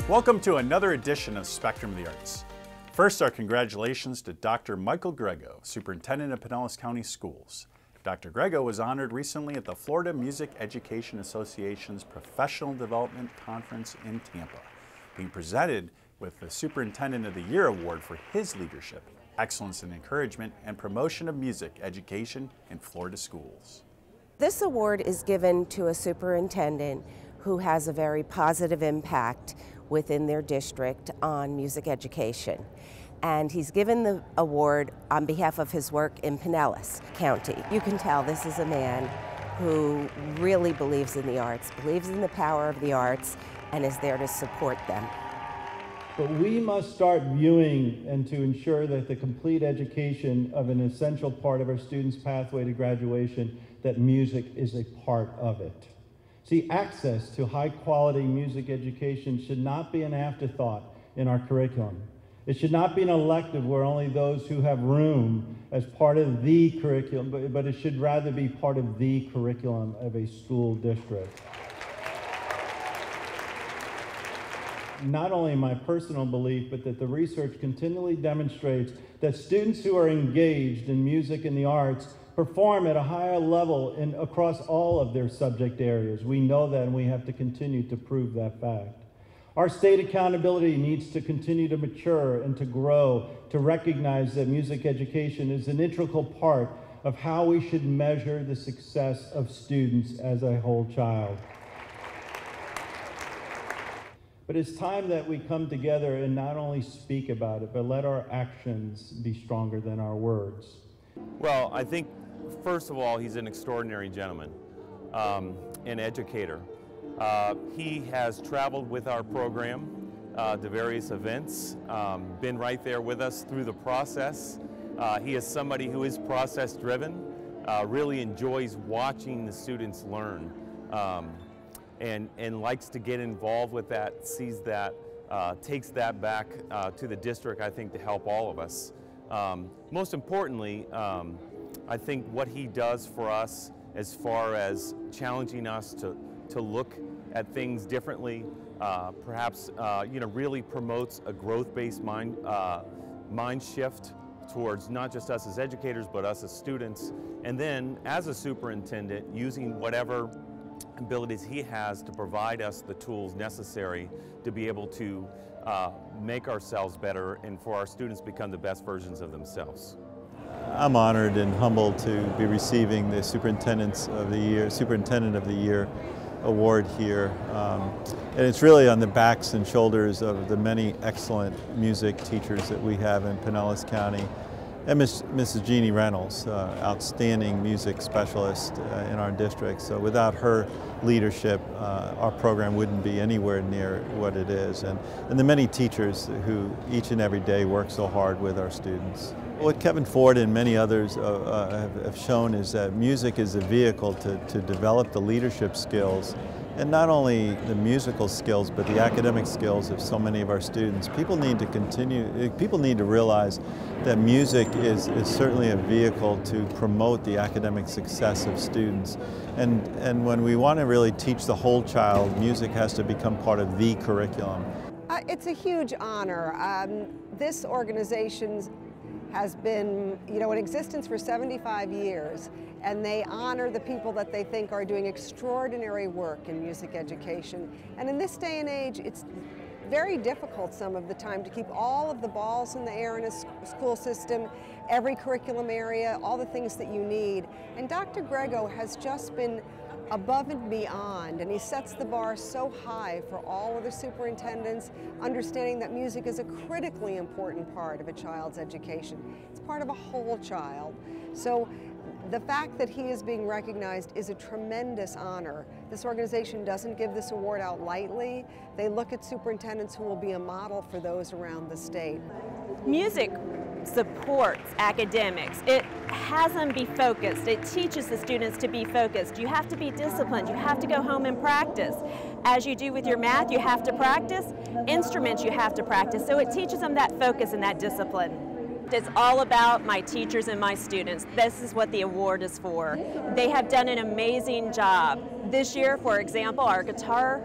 Welcome to another edition of Spectrum of the Arts. First, our congratulations to Dr. Michael Grego, Superintendent of Pinellas County Schools. Dr. Grego was honored recently at the Florida Music Education Association's Professional Development Conference in Tampa, being presented with the Superintendent of the Year Award for his leadership, excellence in encouragement, and promotion of music education in Florida schools. This award is given to a superintendent who has a very positive impact within their district on music education. And he's given the award on behalf of his work in Pinellas County. You can tell this is a man who really believes in the arts, believes in the power of the arts, and is there to support them. But we must start viewing and to ensure that the complete education of an essential part of our students' pathway to graduation, that music is a part of it. See, access to high-quality music education should not be an afterthought in our curriculum. It should not be an elective where only those who have room as part of the curriculum, but it should rather be part of the curriculum of a school district. Not only my personal belief, but that the research continually demonstrates that students who are engaged in music and the arts perform at a higher level across all of their subject areas. We know that, and we have to continue to prove that fact. Our state accountability needs to continue to mature and to grow, to recognize that music education is an integral part of how we should measure the success of students as a whole child. But it's time that we come together and not only speak about it, but let our actions be stronger than our words. Well, I think, first of all, he's an extraordinary gentleman, an educator. He has traveled with our program to various events, been right there with us through the process. He is somebody who is process-driven, really enjoys watching the students learn, and likes to get involved with that, sees that, takes that back to the district, I think, to help all of us. Most importantly, I think what he does for us as far as challenging us to look at things differently, perhaps really promotes a growth-based mind shift towards not just us as educators, but us as students. And then, as a superintendent, using whatever abilities he has to provide us the tools necessary to be able to make ourselves better and for our students become the best versions of themselves. I'm honored and humbled to be receiving the Superintendent of the Year award here. And it's really on the backs and shoulders of the many excellent music teachers that we have in Pinellas County. And Mrs. Jeannie Reynolds, outstanding music specialist in our district. So without her leadership, our program wouldn't be anywhere near what it is. And the many teachers who each and every day work so hard with our students. What Kevin Ford and many others have shown is that music is a vehicle to develop the leadership skills, and not only the musical skills, but the academic skills of so many of our students. People need to realize that music is certainly a vehicle to promote the academic success of students. And when we want to really teach the whole child, music has to become part of the curriculum. It's a huge honor. This organization has been, in existence for 75 years, and they honor the people that they think are doing extraordinary work in music education. And in this day and age, it's very difficult some of the time to keep all of the balls in the air in a school system, every curriculum area, all the things that you need. And Dr. Grego has just been above and beyond, and he sets the bar so high for all of the superintendents, understanding that music is a critically important part of a child's education. It's part of a whole child. So the fact that he is being recognized is a tremendous honor. This organization doesn't give this award out lightly. They look at superintendents who will be a model for those around the state. Music supports academics. It has them be focused. It teaches the students to be focused. You have to be disciplined. You have to go home and practice. As you do with your math, you have to practice. Instruments, you have to practice. So it teaches them that focus and that discipline. It's all about my teachers and my students. This is what the award is for. They have done an amazing job. This year, for example, our guitar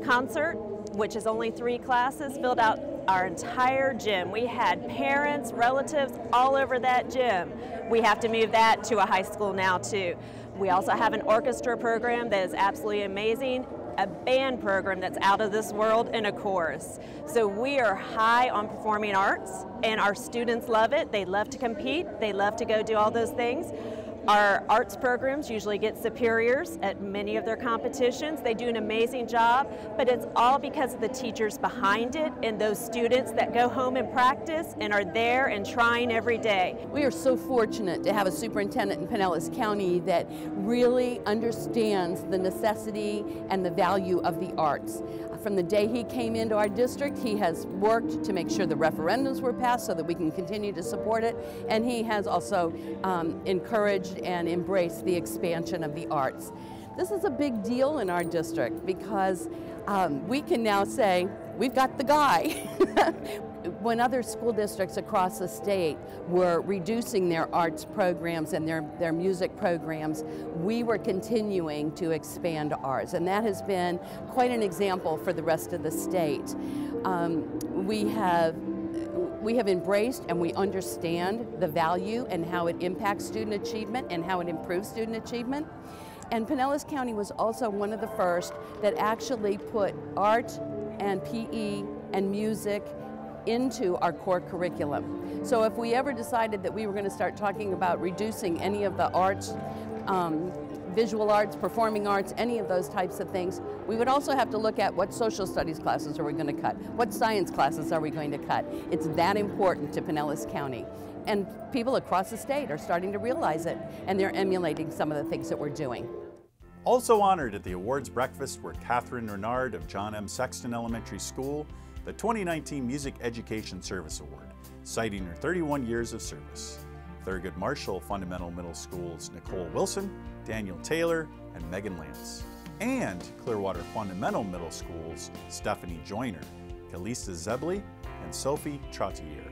concert which is only 3 classes, filled out our entire gym. We had parents, relatives all over that gym. We have to move that to a high school now too. We also have an orchestra program that is absolutely amazing, a band program that's out of this world, and a chorus. So we are high on performing arts, and our students love it. They love to compete. They love to go do all those things. Our arts programs usually get superiors at many of their competitions. They do an amazing job, but it's all because of the teachers behind it and those students that go home and practice and are there and trying every day. We are so fortunate to have a superintendent in Pinellas County that really understands the necessity and the value of the arts. From the day he came into our district, he has worked to make sure the referendums were passed so that we can continue to support it, and he has also encouraged and embraced the expansion of the arts. This is a big deal in our district because we can now say, we've got the guy. When other school districts across the state were reducing their arts programs and their music programs, we were continuing to expand ours, and that has been quite an example for the rest of the state. We have embraced and we understand the value and how it impacts student achievement and how it improves student achievement. And Pinellas County was also one of the first that actually put art and PE and music into our core curriculum. So if we ever decided that we were going to start talking about reducing any of the arts, visual arts, performing arts, any of those types of things, we would also have to look at what social studies classes are we going to cut, what science classes are we going to cut. It's that important to Pinellas County. And people across the state are starting to realize it, and they're emulating some of the things that we're doing. Also honored at the awards breakfast were Catherine Renard of John M. Sexton Elementary School, the 2019 Music Education Service Award, citing her 31 years of service. Thurgood Marshall Fundamental Middle School's Nicole Wilson, Daniel Taylor, and Megan Lance. And Clearwater Fundamental Middle School's Stephanie Joyner, Kalista Zebley, and Sophie Trottier.